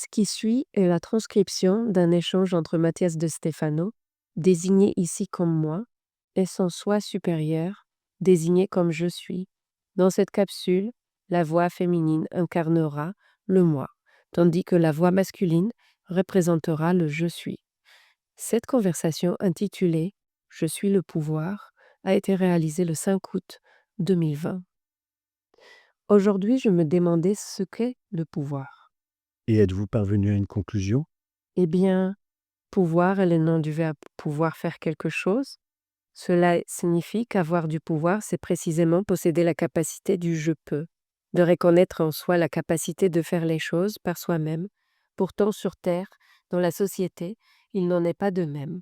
Ce qui suit est la transcription d'un échange entre Mathias de Stefano, désigné ici comme moi, et son soi supérieur, désigné comme je suis. Dans cette capsule, la voix féminine incarnera le moi, tandis que la voix masculine représentera le je suis. Cette conversation intitulée Je suis le pouvoir a été réalisée le 5 août 2020. Aujourd'hui, je me demandais ce qu'est le pouvoir. Et êtes-vous parvenu à une conclusion? Eh bien, pouvoir est le nom du verbe pouvoir faire quelque chose. Cela signifie qu'avoir du pouvoir, c'est précisément posséder la capacité du je peux, de reconnaître en soi la capacité de faire les choses par soi-même. Pourtant, sur Terre, dans la société, il n'en est pas de même.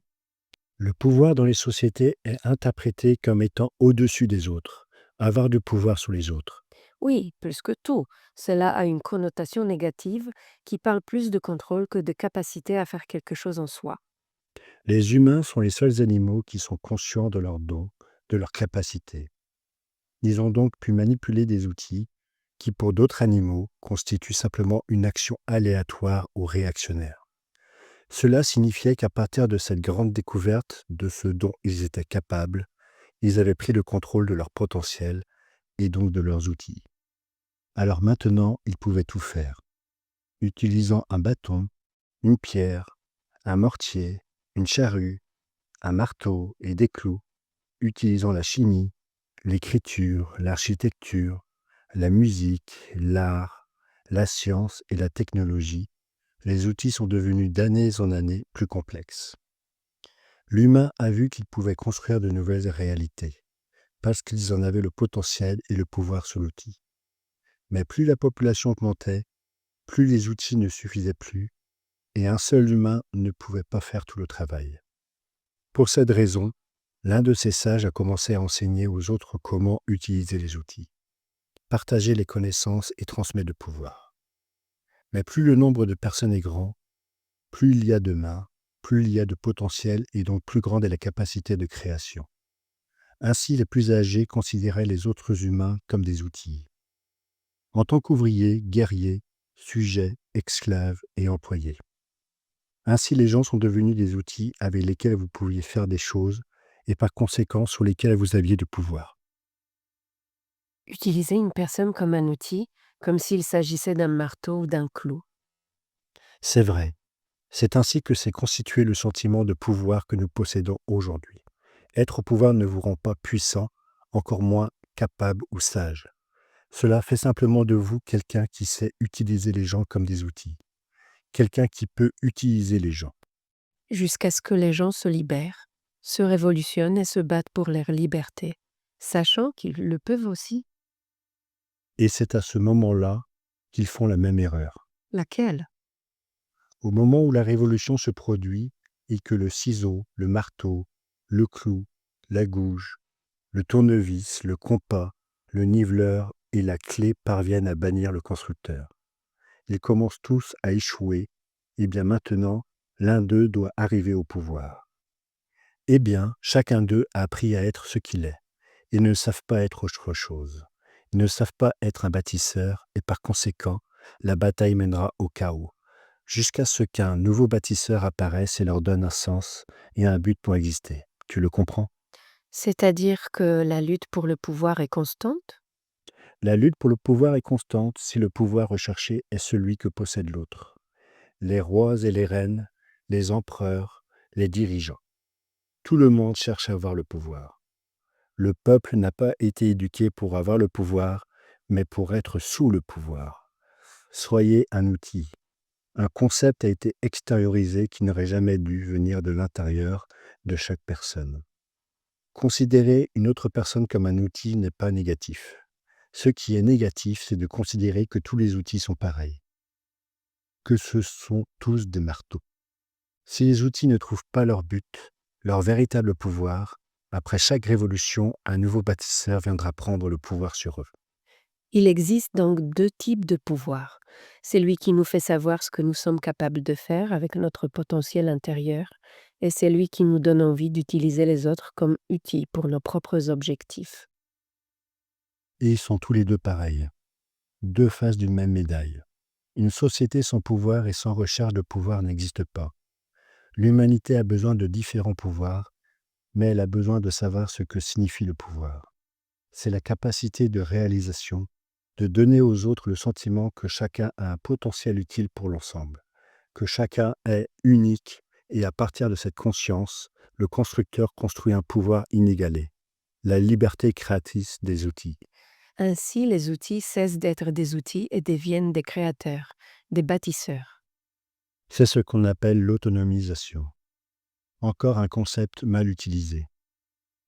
Le pouvoir dans les sociétés est interprété comme étant au-dessus des autres, avoir du pouvoir sur les autres. Oui, plus que tout, cela a une connotation négative qui parle plus de contrôle que de capacité à faire quelque chose en soi. Les humains sont les seuls animaux qui sont conscients de leurs dons, de leurs capacités. Ils ont donc pu manipuler des outils qui, pour d'autres animaux, constituent simplement une action aléatoire ou réactionnaire. Cela signifiait qu'à partir de cette grande découverte de ce dont ils étaient capables, ils avaient pris le contrôle de leur potentiel et donc de leurs outils. Alors maintenant, ils pouvaient tout faire, utilisant un bâton, une pierre, un mortier, une charrue, un marteau et des clous, utilisant la chimie, l'écriture, l'architecture, la musique, l'art, la science et la technologie. Les outils sont devenus d'année en année plus complexes. L'humain a vu qu'il pouvait construire de nouvelles réalités, parce qu'ils en avaient le potentiel et le pouvoir sur l'outil. Mais plus la population augmentait, plus les outils ne suffisaient plus, et un seul humain ne pouvait pas faire tout le travail. Pour cette raison, l'un de ces sages a commencé à enseigner aux autres comment utiliser les outils, partager les connaissances et transmettre le pouvoir. Mais plus le nombre de personnes est grand, plus il y a de mains, plus il y a de potentiel et donc plus grande est la capacité de création. Ainsi, les plus âgés considéraient les autres humains comme des outils. En tant qu'ouvriers, guerriers, sujets, esclaves et employés. Ainsi, les gens sont devenus des outils avec lesquels vous pouviez faire des choses et par conséquent sur lesquels vous aviez du pouvoir. Utiliser une personne comme un outil, comme s'il s'agissait d'un marteau ou d'un clou. C'est vrai, c'est ainsi que s'est constitué le sentiment de pouvoir que nous possédons aujourd'hui. Être au pouvoir ne vous rend pas puissant, encore moins capable ou sage. Cela fait simplement de vous quelqu'un qui sait utiliser les gens comme des outils, quelqu'un qui peut utiliser les gens. Jusqu'à ce que les gens se libèrent, se révolutionnent et se battent pour leur liberté, sachant qu'ils le peuvent aussi. Et c'est à ce moment-là qu'ils font la même erreur. Laquelle? Au moment où la révolution se produit et que le ciseau, le marteau, le clou, la gouge, le tournevis, le compas, le niveleur et la clé parviennent à bannir le constructeur. Ils commencent tous à échouer, et bien maintenant, l'un d'eux doit arriver au pouvoir. Eh bien, chacun d'eux a appris à être ce qu'il est. Ils ne savent pas être autre chose. Ils ne savent pas être un bâtisseur, et par conséquent, la bataille mènera au chaos, jusqu'à ce qu'un nouveau bâtisseur apparaisse et leur donne un sens et un but pour exister. Tu le comprends? C'est-à-dire que la lutte pour le pouvoir est constante? La lutte pour le pouvoir est constante si le pouvoir recherché est celui que possède l'autre. Les rois et les reines, les empereurs, les dirigeants. Tout le monde cherche à avoir le pouvoir. Le peuple n'a pas été éduqué pour avoir le pouvoir, mais pour être sous le pouvoir. Soyez un outil. Un concept a été extériorisé qui n'aurait jamais dû venir de l'intérieur de chaque personne. Considérer une autre personne comme un outil n'est pas négatif. Ce qui est négatif, c'est de considérer que tous les outils sont pareils, que ce sont tous des marteaux. Si les outils ne trouvent pas leur but, leur véritable pouvoir, après chaque révolution, un nouveau bâtisseur viendra prendre le pouvoir sur eux. Il existe donc deux types de pouvoir. Celui qui nous fait savoir ce que nous sommes capables de faire avec notre potentiel intérieur et celui qui nous donne envie d'utiliser les autres comme outils pour nos propres objectifs. Et ils sont tous les deux pareils, deux faces d'une même médaille. Une société sans pouvoir et sans recherche de pouvoir n'existe pas. L'humanité a besoin de différents pouvoirs, mais elle a besoin de savoir ce que signifie le pouvoir. C'est la capacité de réalisation, de donner aux autres le sentiment que chacun a un potentiel utile pour l'ensemble, que chacun est unique et à partir de cette conscience, le constructeur construit un pouvoir inégalé, la liberté créatrice des outils. Ainsi, les outils cessent d'être des outils et deviennent des créateurs, des bâtisseurs. C'est ce qu'on appelle l'autonomisation. Encore un concept mal utilisé.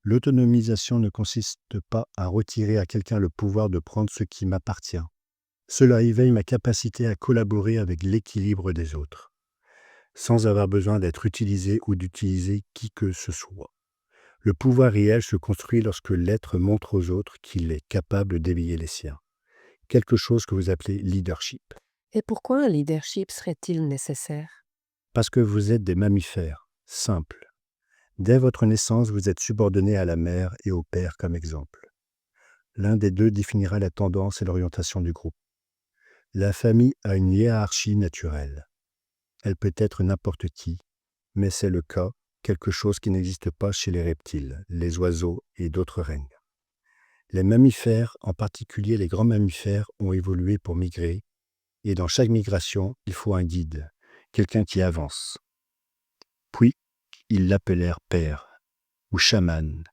L'autonomisation ne consiste pas à retirer à quelqu'un le pouvoir de prendre ce qui m'appartient. Cela éveille ma capacité à collaborer avec l'équilibre des autres, sans avoir besoin d'être utilisé ou d'utiliser qui que ce soit. Le pouvoir réel se construit lorsque l'être montre aux autres qu'il est capable d'éveiller les siens. Quelque chose que vous appelez leadership. Et pourquoi un leadership serait-il nécessaire? Parce que vous êtes des mammifères, simples. Dès votre naissance, vous êtes subordonné à la mère et au père comme exemple. L'un des deux définira la tendance et l'orientation du groupe. La famille a une hiérarchie naturelle. Elle peut être n'importe qui, mais c'est le cas, quelque chose qui n'existe pas chez les reptiles, les oiseaux et d'autres règnes. Les mammifères, en particulier les grands mammifères, ont évolué pour migrer, et dans chaque migration, il faut un guide, quelqu'un qui avance. Puis, ils l'appelèrent père, ou chaman,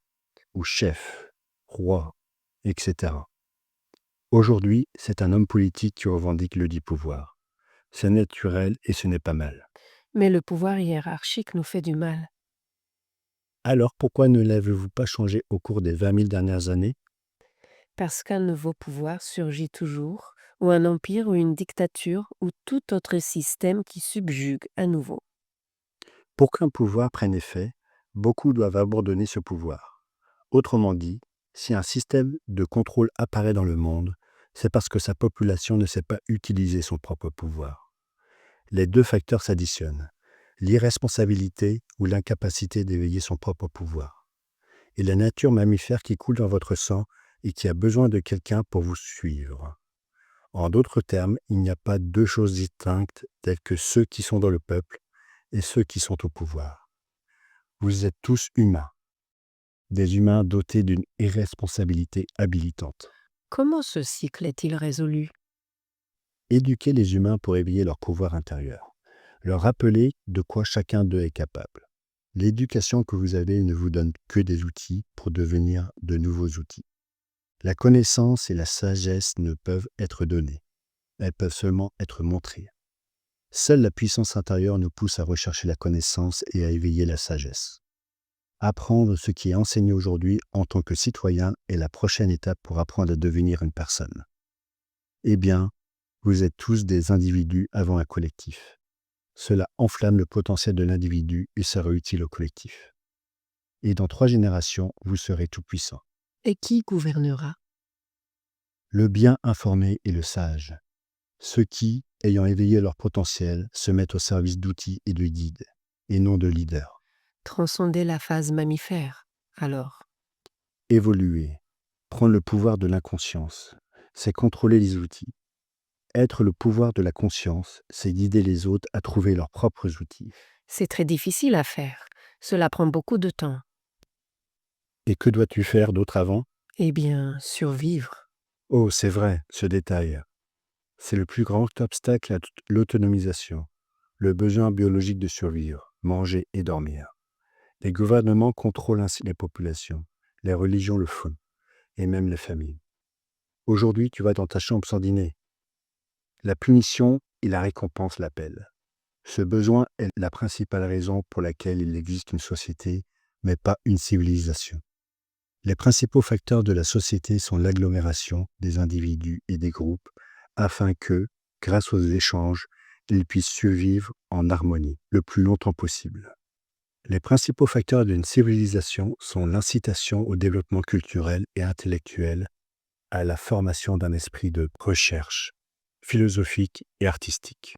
ou chef, roi, etc. Aujourd'hui, c'est un homme politique qui revendique le dit pouvoir. C'est naturel et ce n'est pas mal. Mais le pouvoir hiérarchique nous fait du mal. Alors pourquoi ne l'avez-vous pas changé au cours des 20 000 dernières années? Parce qu'un nouveau pouvoir surgit toujours, ou un empire ou une dictature, ou tout autre système qui subjugue à nouveau. Pour qu'un pouvoir prenne effet, beaucoup doivent abandonner ce pouvoir. Autrement dit, si un système de contrôle apparaît dans le monde, c'est parce que sa population ne sait pas utiliser son propre pouvoir. Les deux facteurs s'additionnent, l'irresponsabilité ou l'incapacité d'éveiller son propre pouvoir, et la nature mammifère qui coule dans votre sang et qui a besoin de quelqu'un pour vous suivre. En d'autres termes, il n'y a pas deux choses distinctes telles que ceux qui sont dans le peuple et ceux qui sont au pouvoir. Vous êtes tous humains, des humains dotés d'une irresponsabilité habilitante. Comment ce cycle est-il résolu? Éduquez les humains pour éveiller leur pouvoir intérieur. Leur rappeler de quoi chacun d'eux est capable. L'éducation que vous avez ne vous donne que des outils pour devenir de nouveaux outils. La connaissance et la sagesse ne peuvent être données. Elles peuvent seulement être montrées. Seule la puissance intérieure nous pousse à rechercher la connaissance et à éveiller la sagesse. Apprendre ce qui est enseigné aujourd'hui en tant que citoyen est la prochaine étape pour apprendre à devenir une personne. Eh bien, vous êtes tous des individus avant un collectif. Cela enflamme le potentiel de l'individu et sera utile au collectif. Et dans 3 générations, vous serez tout-puissant. Et qui gouvernera? Le bien informé et le sage. Ceux qui, ayant éveillé leur potentiel, se mettent au service d'outils et de guides, et non de leaders. Transcender la phase mammifère, alors. Évoluer, prendre le pouvoir de l'inconscience, c'est contrôler les outils. Être le pouvoir de la conscience, c'est guider les autres à trouver leurs propres outils. C'est très difficile à faire. Cela prend beaucoup de temps. Et que dois-tu faire d'autre avant? Eh bien, survivre. Oh, c'est vrai, ce détail. C'est le plus grand obstacle à l'autonomisation, le besoin biologique de survivre, manger et dormir. Les gouvernements contrôlent ainsi les populations, les religions le font, et même les familles. Aujourd'hui, tu vas dans ta chambre sans dîner. La punition et la récompense l'appellent. Ce besoin est la principale raison pour laquelle il existe une société, mais pas une civilisation. Les principaux facteurs de la société sont l'agglomération des individus et des groupes, afin que, grâce aux échanges, ils puissent survivre en harmonie le plus longtemps possible. Les principaux facteurs d'une civilisation sont l'incitation au développement culturel et intellectuel, à la formation d'un esprit de recherche, philosophique et artistique.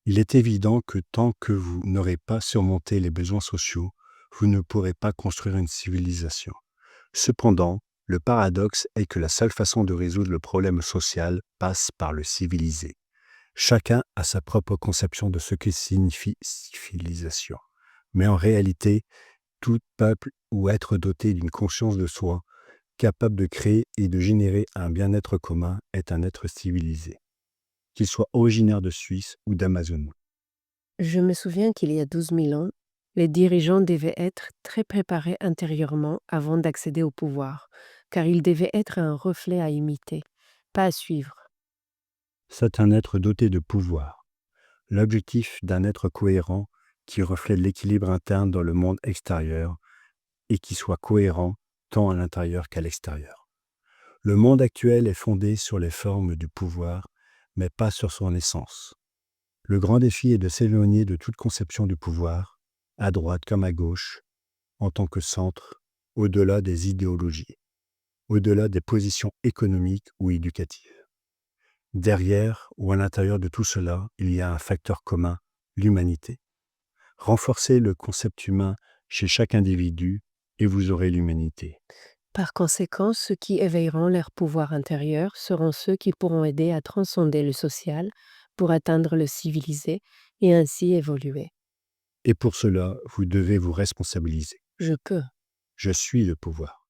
Il est évident que tant que vous n'aurez pas surmonté les besoins sociaux, vous ne pourrez pas construire une civilisation. Cependant, le paradoxe est que la seule façon de résoudre le problème social passe par le civilisé. Chacun a sa propre conception de ce que signifie civilisation. Mais en réalité, tout peuple ou être doté d'une conscience de soi, capable de créer et de générer un bien-être commun, est un être civilisé, qu'il soit originaire de Suisse ou d'Amazonie. Je me souviens qu'il y a 12 000 ans, les dirigeants devaient être très préparés intérieurement avant d'accéder au pouvoir, car ils devaient être un reflet à imiter, pas à suivre. C'est un être doté de pouvoir. L'objectif d'un être cohérent qui reflète l'équilibre interne dans le monde extérieur et qui soit cohérent tant à l'intérieur qu'à l'extérieur. Le monde actuel est fondé sur les formes du pouvoir, mais pas sur son essence. Le grand défi est de s'éloigner de toute conception du pouvoir, à droite comme à gauche, en tant que centre, au-delà des idéologies, au-delà des positions économiques ou éducatives. Derrière ou à l'intérieur de tout cela, il y a un facteur commun, l'humanité. Renforcez le concept humain chez chaque individu et vous aurez l'humanité. Par conséquent, ceux qui éveilleront leur pouvoir intérieur seront ceux qui pourront aider à transcender le social pour atteindre le civilisé et ainsi évoluer. Et pour cela, vous devez vous responsabiliser. Je peux. Je suis le pouvoir.